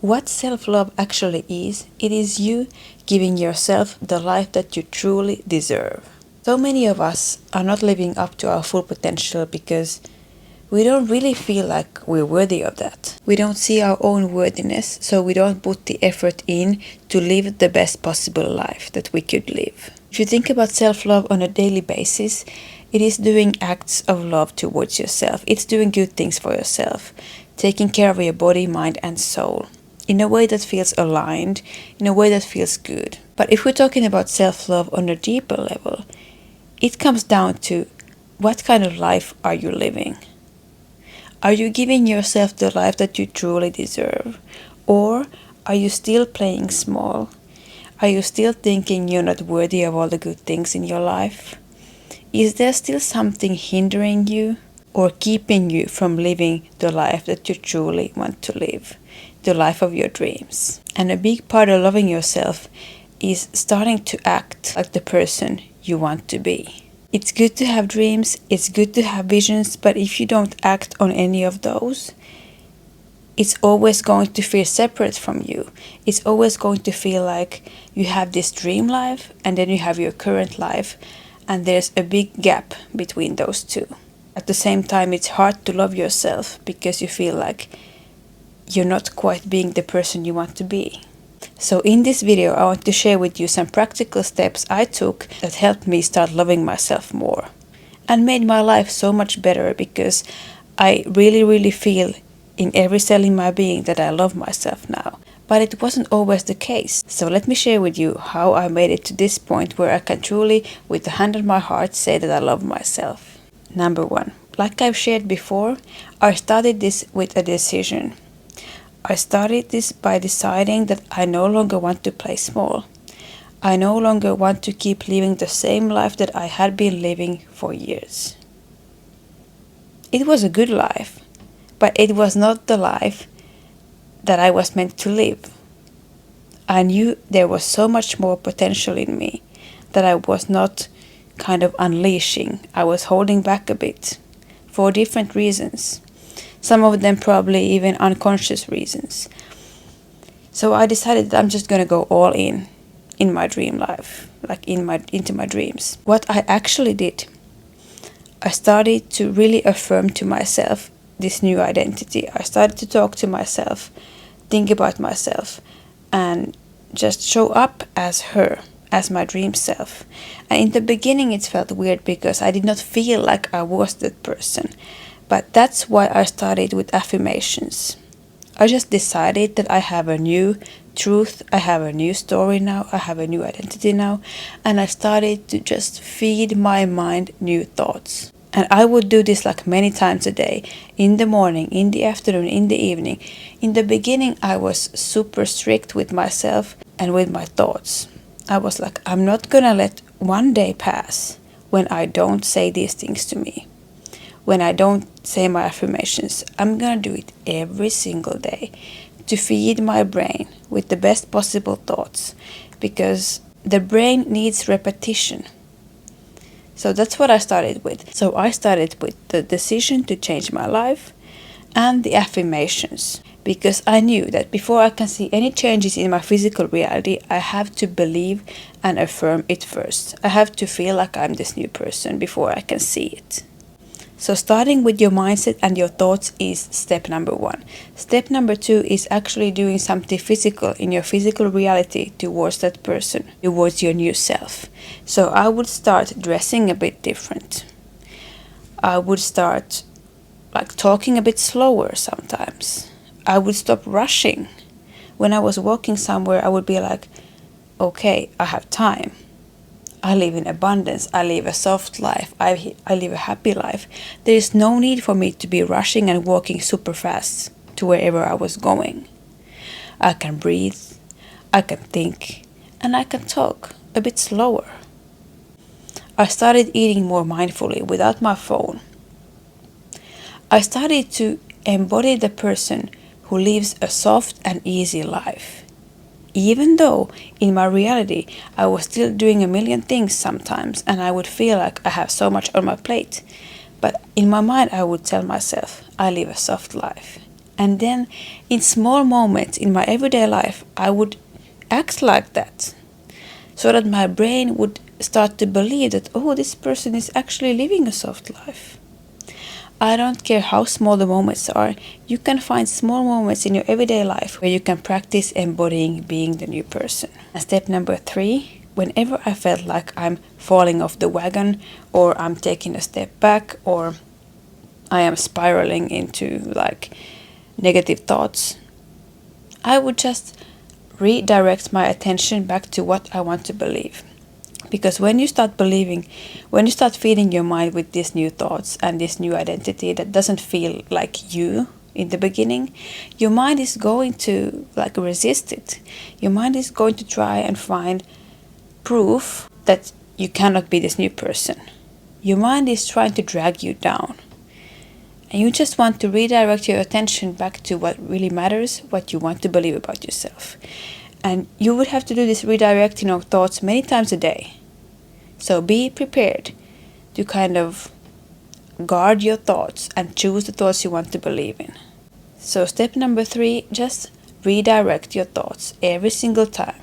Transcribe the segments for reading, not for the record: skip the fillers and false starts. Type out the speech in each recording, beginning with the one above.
What self-love actually is, it is you giving yourself the life that you truly deserve. So many of us are not living up to our full potential because we don't really feel like we're worthy of that. We don't see our own worthiness, so we don't put the effort in to live the best possible life that we could live. If you think about self-love on a daily basis, it is doing acts of love towards yourself. It's doing good things for yourself, taking care of your body, mind, and soul in a way that feels aligned, in a way that feels good. But if we're talking about self-love on a deeper level, it comes down to what kind of life are you living? Are you giving yourself the life that you truly deserve? Or are you still playing small? Are you still thinking you're not worthy of all the good things in your life? Is there still something hindering you or keeping you from living the life that you truly want to live? The life of your dreams. And a big part of loving yourself is starting to act like the person you want to be. It's good to have dreams, it's good to have visions, but if you don't act on any of those, it's always going to feel separate from you. It's always going to feel like you have this dream life and then you have your current life, and there's a big gap between those two. At the same time, it's hard to love yourself because you feel like you're not quite being the person you want to be. So in this video, I want to share with you some practical steps I took that helped me start loving myself more and made my life so much better because I really feel in every cell in my being that I love myself now. But it wasn't always the case. So let me share with you how I made it to this point where I can truly, with the hand on my heart, say that I love myself. Number 1. Like I've shared before, I started this with a decision. I started this by deciding that I no longer want to play small. I no longer want to keep living the same life that I had been living for years. It was a good life, but it was not the life that I was meant to live. I knew there was so much more potential in me that I was not kind of unleashing. I was holding back a bit for different reasons. Some of them probably even unconscious reasons. So I decided that I'm just going to go all in my dream life, like into my dreams. What I actually did, I started to really affirm to myself this new identity. I started to talk to myself, think about myself, and just show up as her, as my dream self. And in the beginning it felt weird because I did not feel like I was that person. But that's why I started with affirmations. I just decided that I have a new truth, I have a new story now, I have a new identity now, and I started to just feed my mind new thoughts. And I would do this like many times a day, in the morning, in the afternoon, in the evening. In the beginning, I was super strict with myself and with my thoughts. I was like, I'm not gonna let one day pass when I don't say these things to me. When I don't say my affirmations, I'm gonna do it every single day to feed my brain with the best possible thoughts because the brain needs repetition. So that's what I started with. So I started with the decision to change my life and the affirmations because I knew that before I can see any changes in my physical reality, I have to believe and affirm it first. I have to feel like I'm this new person before I can see it. So starting with your mindset and your thoughts is step number 1. Step number 2 is actually doing something physical in your physical reality towards that person, towards your new self. So I would start dressing a bit different. I would start talking a bit slower sometimes. I would stop rushing. When I was walking somewhere, I would be like, okay, I have time. I live in abundance, I live a soft life, I live a happy life. There is no need for me to be rushing and walking super fast to wherever I was going. I can breathe, I can think, and I can talk a bit slower. I started eating more mindfully without my phone. I started to embody the person who lives a soft and easy life. Even though in my reality I was still doing a million things sometimes and I would feel like I have so much on my plate. But in my mind I would tell myself, I live a soft life. And then in small moments in my everyday life, I would act like that, so that my brain would start to believe that, oh, this person is actually living a soft life. I don't care how small the moments are, you can find small moments in your everyday life where you can practice embodying being the new person. And step number 3, whenever I felt like I'm falling off the wagon, or I'm taking a step back, or I am spiraling into like negative thoughts, I would just redirect my attention back to what I want to believe. Because when you start feeding your mind with these new thoughts and this new identity that doesn't feel like you in the beginning, your mind is going to like resist it. Your mind is going to try and find proof that you cannot be this new person. Your mind is trying to drag you down. And you just want to redirect your attention back to what really matters, what you want to believe about yourself. And you would have to do this redirecting of thoughts many times a day. So be prepared to kind of guard your thoughts and choose the thoughts you want to believe in. So step number 3, just redirect your thoughts every single time.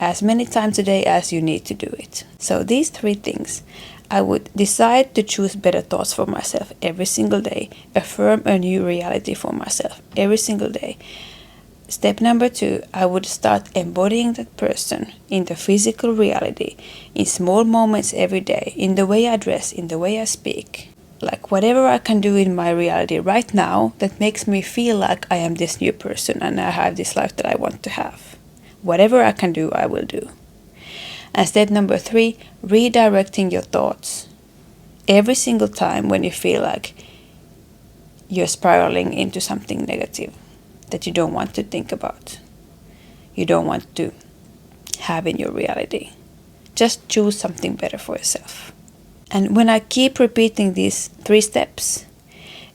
As many times a day as you need to do it. So these 3 things. I would decide to choose better thoughts for myself every single day. Affirm a new reality for myself every single day. Step number 2, I would start embodying that person in the physical reality, in small moments every day, in the way I dress, in the way I speak. Like whatever I can do in my reality right now that makes me feel like I am this new person and I have this life that I want to have. Whatever I can do, I will do. And step number 3, redirecting your thoughts every single time when you feel like you're spiraling into something negative that you don't want to think about, you don't want to have in your reality. Just choose something better for yourself. And when I keep repeating these 3 steps,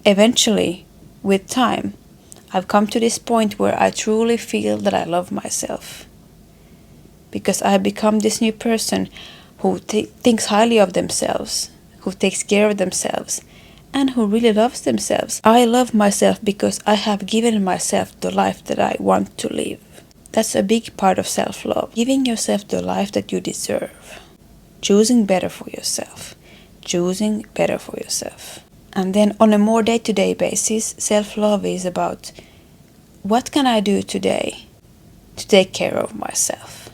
eventually, with time, I've come to this point where I truly feel that I love myself. Because I have become this new person who thinks highly of themselves, who takes care of themselves, and who really loves themselves. I love myself because I have given myself the life that I want to live. That's a big part of self-love. Giving yourself the life that you deserve. Choosing better for yourself. Choosing better for yourself. And then on a more day-to-day basis, self-love is about what can I do today to take care of myself?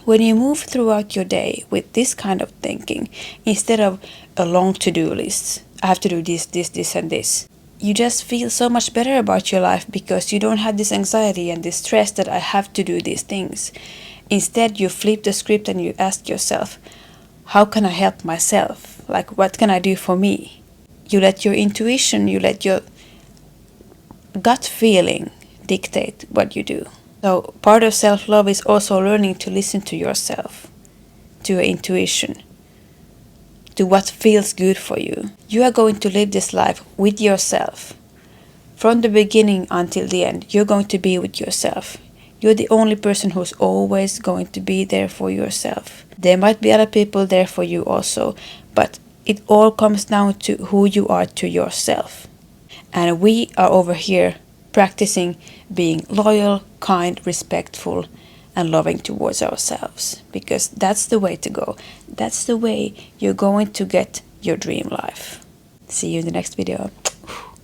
When you move throughout your day with this kind of thinking, instead of a long to-do list, I have to do this, this, this, and this, you just feel so much better about your life because you don't have this anxiety and this stress that I have to do these things. Instead, you flip the script and you ask yourself, how can I help myself? Like, what can I do for me? You let your intuition, you let your gut feeling dictate what you do. So part of self-love is also learning to listen to yourself, to your intuition, to what feels good for you. You are going to live this life with yourself. From the beginning until the end, you're going to be with yourself. You're the only person who's always going to be there for yourself. There might be other people there for you also, but it all comes down to who you are to yourself. And we are over here practicing being loyal, kind, respectful, and loving towards ourselves. Because that's the way to go. That's the way you're going to get your dream life. See you in the next video.